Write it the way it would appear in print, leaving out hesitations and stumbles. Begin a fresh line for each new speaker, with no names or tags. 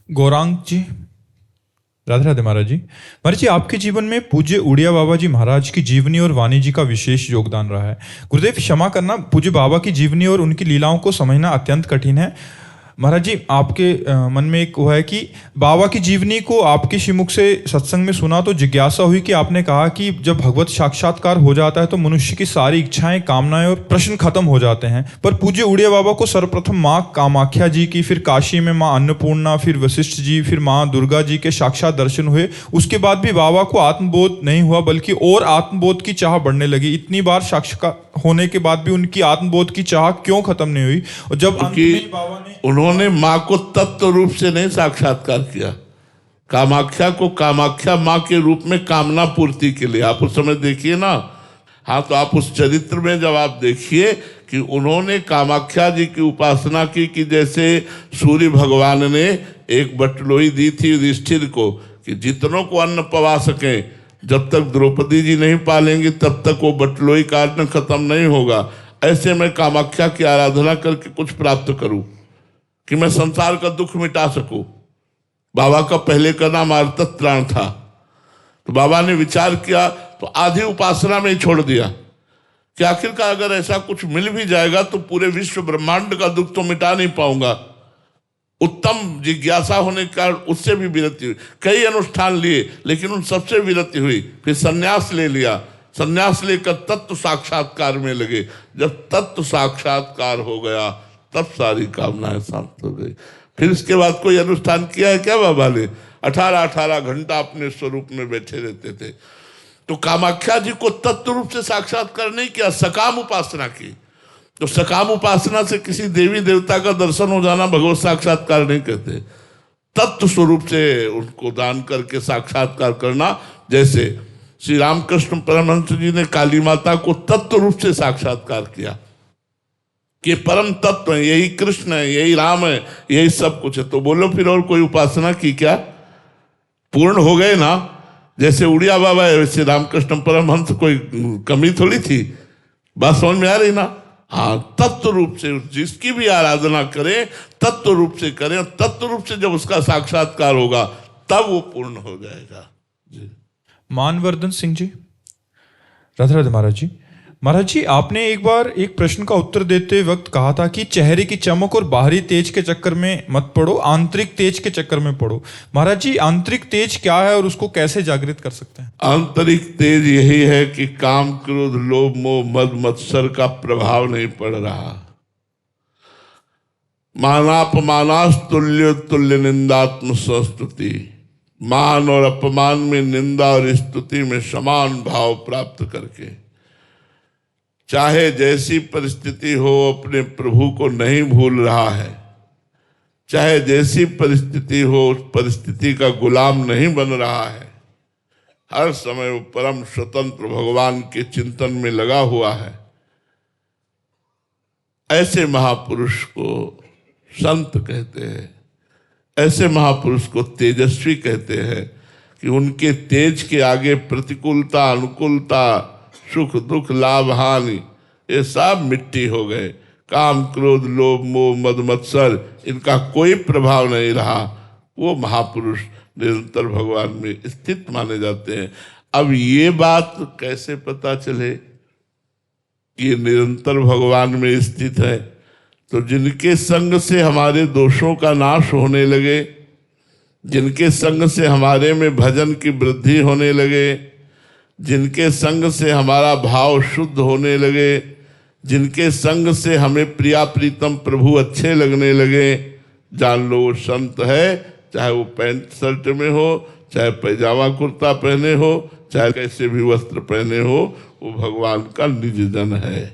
गौरांग जी, राधे राधे महाराज जी। महाराज जी, आपके जीवन में पूज्य उड़िया बाबा जी महाराज की जीवनी और वाणी जी का विशेष योगदान रहा है। गुरुदेव क्षमा करना, पूज्य बाबा की जीवनी और उनकी लीलाओं को समझना अत्यंत कठिन है। महाराज जी, आपके मन में एक वो है कि बाबा की जीवनी को आपके श्रीमुख से सत्संग में सुना तो जिज्ञासा हुई कि आपने कहा कि जब भगवत साक्षात्कार हो जाता है तो मनुष्य की सारी इच्छाएं, कामनाएं और प्रश्न खत्म हो जाते हैं। पर पूज्य उड़िया बाबा को सर्वप्रथम माँ कामाख्या जी की, फिर काशी में माँ अन्नपूर्णा, फिर वशिष्ठ जी, फिर माँ दुर्गा जी के साक्षात दर्शन हुए। उसके बाद भी बाबा को आत्मबोध नहीं हुआ, बल्कि और आत्मबोध की चाह बढ़ने लगी। इतनी बार साक्षात्कार होने के बाद भी उनकी आत्मबोध की चाह क्यों खत्म नहीं हुई? और जब अंत में बाबा ने
उन्होंने माँ को तत्व रूप से नहीं साक्षात्कार किया, कामाख्या को कामाख्या माँ के रूप में कामना पूर्ति के लिए। आप उस समय देखिए ना। हाँ, तो आप उस चरित्र में जब आप देखिए कि उन्होंने कामाख्या जी की उपासना की कि जैसे सूर्य भगवान ने एक बटलोई दी थी युधिष्ठिर को कि जितनों को अन्न पवा सके, जब तक द्रौपदी जी नहीं पालेंगी तब तक वो बटलोई का अन्न खत्म नहीं होगा। ऐसे मैं कामाख्या की आराधना करके कुछ प्राप्त करूं कि मैं संसार का दुख मिटा सकूं। बाबा का पहले का नाम आर्तत्राण था। तो बाबा ने विचार किया तो आधी उपासना में ही छोड़ दिया कि आखिरकार अगर ऐसा कुछ मिल भी जाएगा तो पूरे विश्व ब्रह्मांड का दुख तो मिटा नहीं पाऊंगा। उत्तम जिज्ञासा होने के कारण उससे भी विरति हुई। कई अनुष्ठान लिए लेकिन उन सबसे विरति हुई। फिर संन्यास ले लिया। संन्यास लेकर तत्व साक्षात्कार में लगे। जब तत्व साक्षात्कार हो गया तब सारी कामनाएं शांत हो गई। फिर इसके बाद कोई अनुष्ठान किया है क्या बाबा ने? 18-18 घंटा अपने स्वरूप में बैठे रहते थे। तो कामाख्या जी को तत्व रूप से साक्षात्कार नहीं किया, सकाम उपासना की। तो सकाम उपासना से किसी देवी देवता का दर्शन हो जाना भगवत साक्षात्कार नहीं कहते। तत्व स्वरूप से उनको दान करके साक्षात्कार करना। जैसे श्री रामकृष्ण परमहंस जी ने काली माता को तत्व रूप से साक्षात्कार किया कि परम तत्व है, यही कृष्ण है, यही राम है, यही सब कुछ है। तो बोलो फिर और कोई उपासना की क्या? पूर्ण हो गए ना। जैसे उड़िया बाबा है वैसे रामकृष्ण परमहंस, कोई कमी थोड़ी थी। बात समझ में आ रही ना? हाँ, तत्व रूप से जिसकी भी आराधना करें तत्व रूप से करें, और तत्व रूप से जब उसका साक्षात्कार होगा तब वो पूर्ण हो जाएगा जी।
मानवर्धन सिंह जी, राधे राधे महाराज जी। महाराज जी, आपने एक बार एक प्रश्न का उत्तर देते वक्त कहा था कि चेहरे की चमक और बाहरी तेज के चक्कर में मत पड़ो, आंतरिक तेज के चक्कर में पड़ो। महाराज जी, आंतरिक तेज क्या है और उसको कैसे जागृत कर सकते हैं?
आंतरिक तेज यही है कि काम, क्रोध, लोभ, मोह, मद, मत्सर का प्रभाव नहीं पड़ रहा। मानापमानास्तुल्य तुल्य निंदात्म संस्तुति। मान और अपमान में, निंदा और स्तुति में समान भाव प्राप्त करके, चाहे जैसी परिस्थिति हो अपने प्रभु को नहीं भूल रहा है। चाहे जैसी परिस्थिति हो उस परिस्थिति का गुलाम नहीं बन रहा है। हर समय वो परम स्वतंत्र भगवान के चिंतन में लगा हुआ है। ऐसे महापुरुष को संत कहते हैं। ऐसे महापुरुष को तेजस्वी कहते हैं कि उनके तेज के आगे प्रतिकूलता, अनुकूलता, सुख, दुख, लाभ, हानि ये सब मिट्टी हो गए। काम, क्रोध, लोभ, मोह, मद, मत्सर इनका कोई प्रभाव नहीं रहा। वो महापुरुष निरंतर भगवान में स्थित माने जाते हैं। अब ये बात कैसे पता चले कि ये निरंतर भगवान में स्थित है? तो जिनके संग से हमारे दोषों का नाश होने लगे, जिनके संग से हमारे में भजन की वृद्धि होने लगे, जिनके संग से हमारा भाव शुद्ध होने लगे, जिनके संग से हमें प्रिया प्रीतम प्रभु अच्छे लगने लगे, जान लो वो संत है। चाहे वो पैंट शर्ट में हो, चाहे पैजामा कुर्ता पहने हो, चाहे कैसे भी वस्त्र पहने हो, वो भगवान का निज जन है।